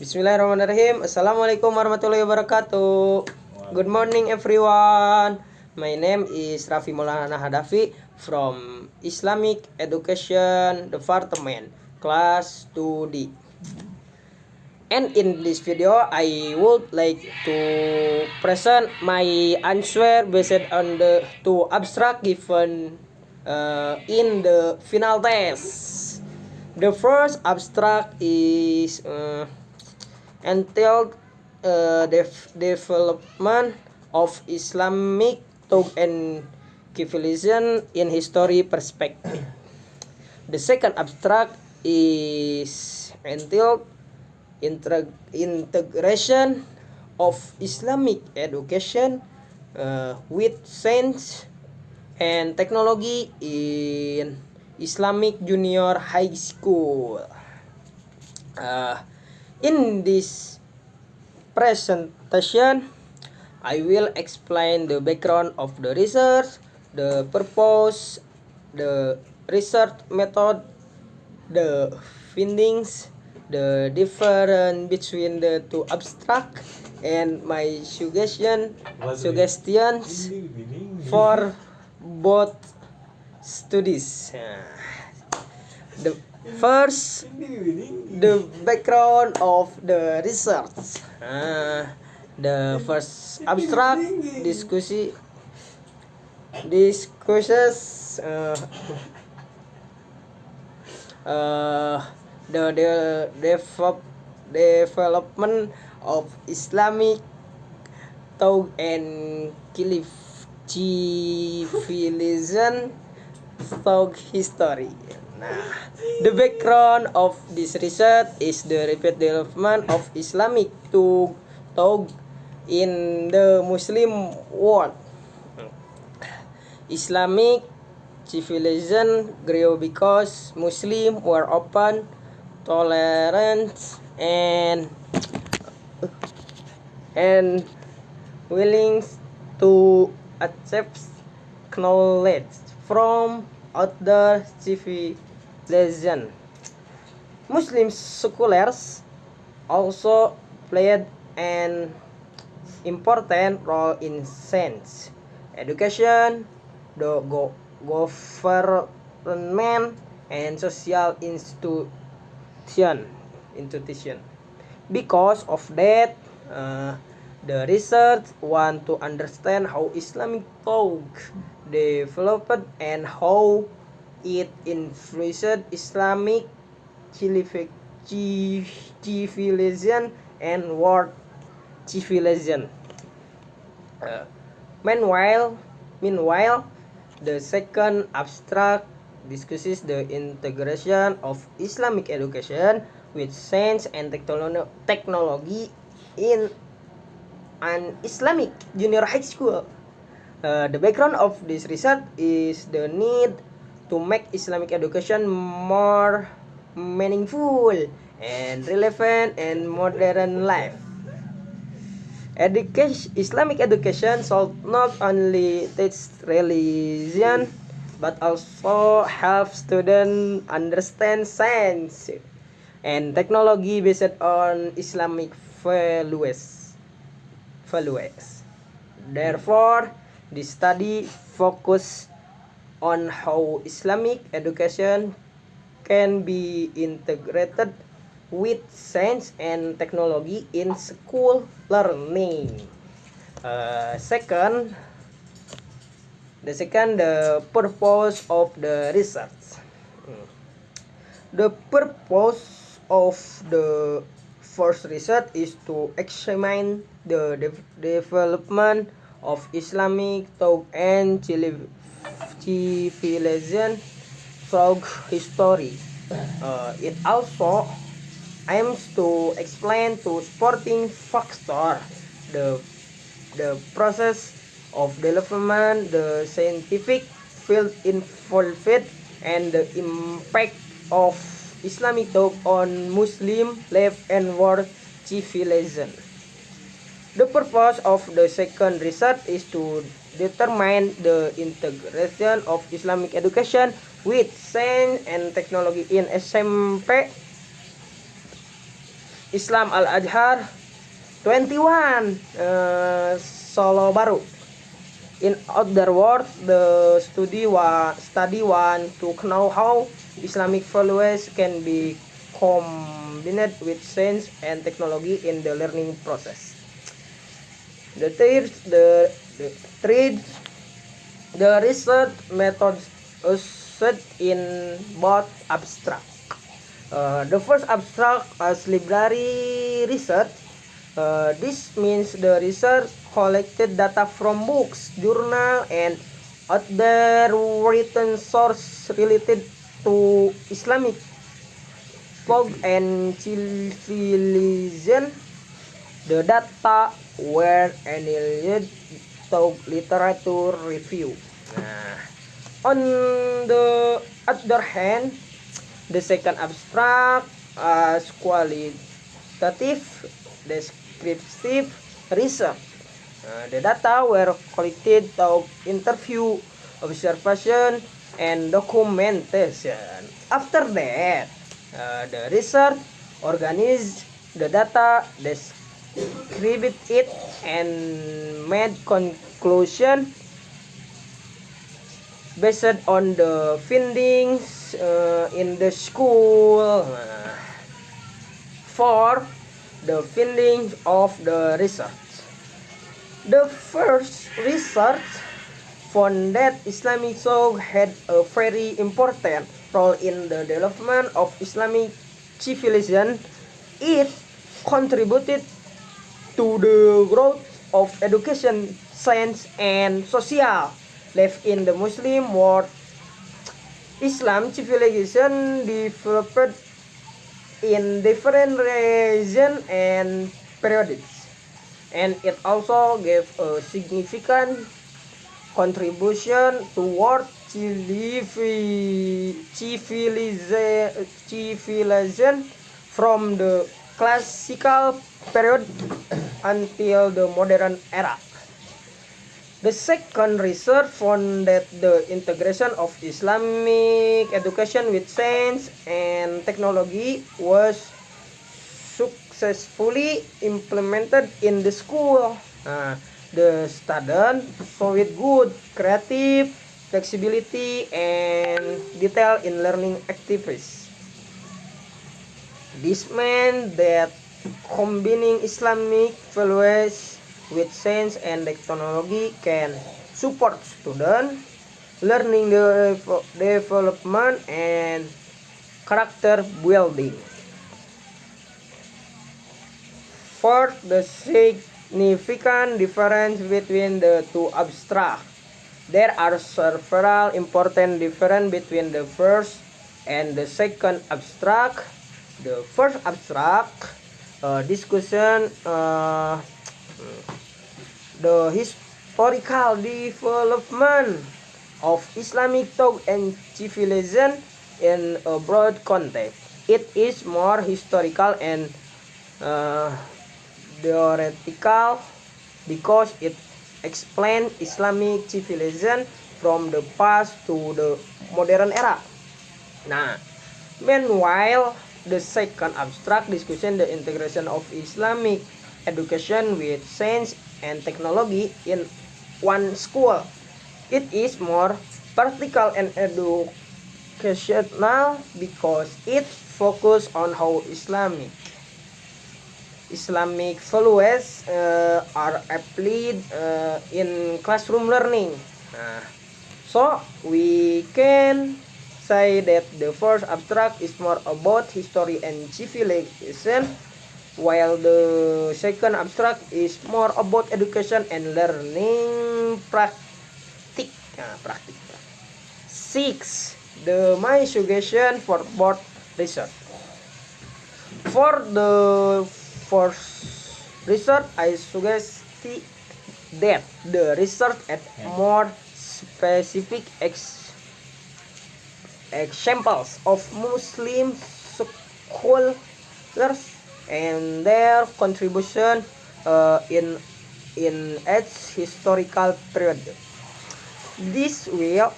Bismillahirrahmanirrahim. Assalamualaikum warahmatullahi wabarakatuh. Good morning everyone. My name is Raffi Maulana Hadafi from Islamic Education Department, Class 2D. And in this video, I would like to present my answer based on the two abstract given in the final test. The first abstract is entailed development of Islamic thought and civilization in history perspective. The second abstract is entailed integration of Islamic education with science and technology in Islamic Junior High School. In this presentation, I will explain the background of the research, the purpose, the research method, the findings, the difference between the two abstract, and my suggestions for both studies. The first, the background of the research. The first abstract discusses the development of Islamic thought and civilization thought history. The background of this research is the rapid development of Islamic thought in the Muslim world. Islamic civilization grew because Muslims were open, tolerant, and willing to accept knowledge from other civilization. Muslim scholars also played an important role in science, education, the government, and social institution. Because of that, the research want to understand how Islamic thought developed and how it influenced Islamic civilization and world civilization. Meanwhile, the second abstract discusses the integration of Islamic education with science and technology in an Islamic junior high school. The background of this research is the need to make Islamic education more meaningful and relevant in modern life. Islamic education should not only teach religion but also help students understand science and technology based on Islamic values. Therefore, the study focus on how Islamic education can be integrated with science and technology in school learning. Second, the purpose of the research. The purpose of the first research is to examine the development of Islamic thought and civilization through history. It also aims to explain to supporting factor the process of development, the scientific field involved, and the impact of Islamic thought on Muslim life and world civilization. The purpose of the second research is to determine the integration of Islamic education with science and technology in SMP Islam Al-Azhar 21 Solo Baru. In other words, the study want to know how Islamic values can be combined with science and technology in the learning process. The research methods used in both abstract. The first abstract as library research. This means the research collected data from books, journal, and other written source related to Islamic thought and civilization. The data were analyzed to literature review. Nah, on the other hand, the second abstract as qualitative descriptive research. The data were collected through interview, observation, and documentation. After that, the research organized the data, described it, and made conclusion based on the findings in the school. For the findings of the research. The first research found that Islamic thought had a very important role in the development of Islamic civilization. It contributed to the growth of education, science, and social life in the Muslim world. Islam civilization developed in different regions and periods, and it also gave a significant contribution toward civilization from the classical period until the modern era. The second research found that the integration of Islamic education with science and technology was successfully implemented in the school. The students showed good creative flexibility and detail in learning activities. This meant that combining Islamic values with science and technology can support student learning development and character building. Fourth, the significant difference between the two abstracts. There are several important differences between the first and the second abstract. The first abstract discussion the historical development of Islamic thought and civilization in a broad context. It is more historical and theoretical because it explains Islamic civilization from the past to the modern era. Meanwhile, the second abstract discussion the integration of Islamic education with science and technology in one school. It is more practical and educational because it focuses on how Islamic values are applied in classroom learning. So we can say that the first abstract is more about history and civilization, while the second abstract is more about education and learning practice. 6. My suggestion for both research. For the first research, I suggest that the research at more specific examples of Muslim scholars and their contribution in its historical period. This will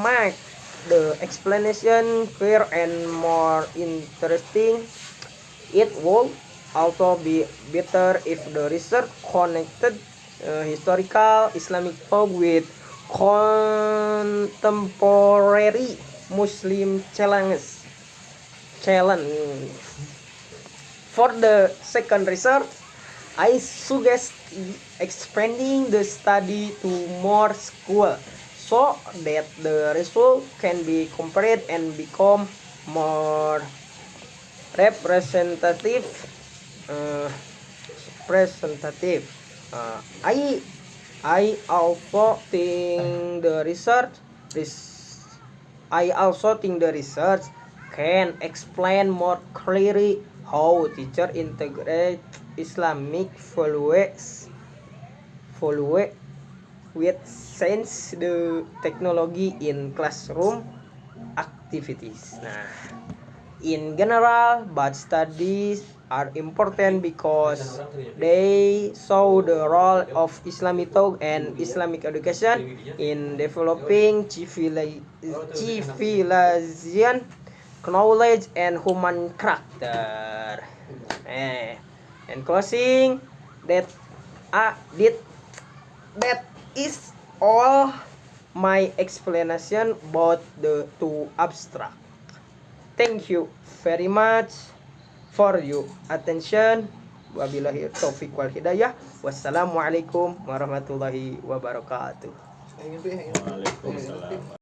make the explanation clear and more interesting. It will also be better if the research connected historical Islamic thought with contemporary Muslim challenges. For the second research, I suggest expanding the study to more schools so that the result can be compared and become more representative. Uh, representative. Uh, I I also think the I also think the research can explain more clearly how teacher integrate Islamic values with science the technology in classroom activities. Nah, in general, but studies are important because they show the role of Islamic thought and Islamic education in developing civilization, knowledge, and human character. And closing, that uh, did that is all my explanation about the two abstract. Thank you very much for your attention. Wabillahi taufik wal hidayah. Wassalamualaikum warahmatullahi wabarakatuh. Waalaikumsalam.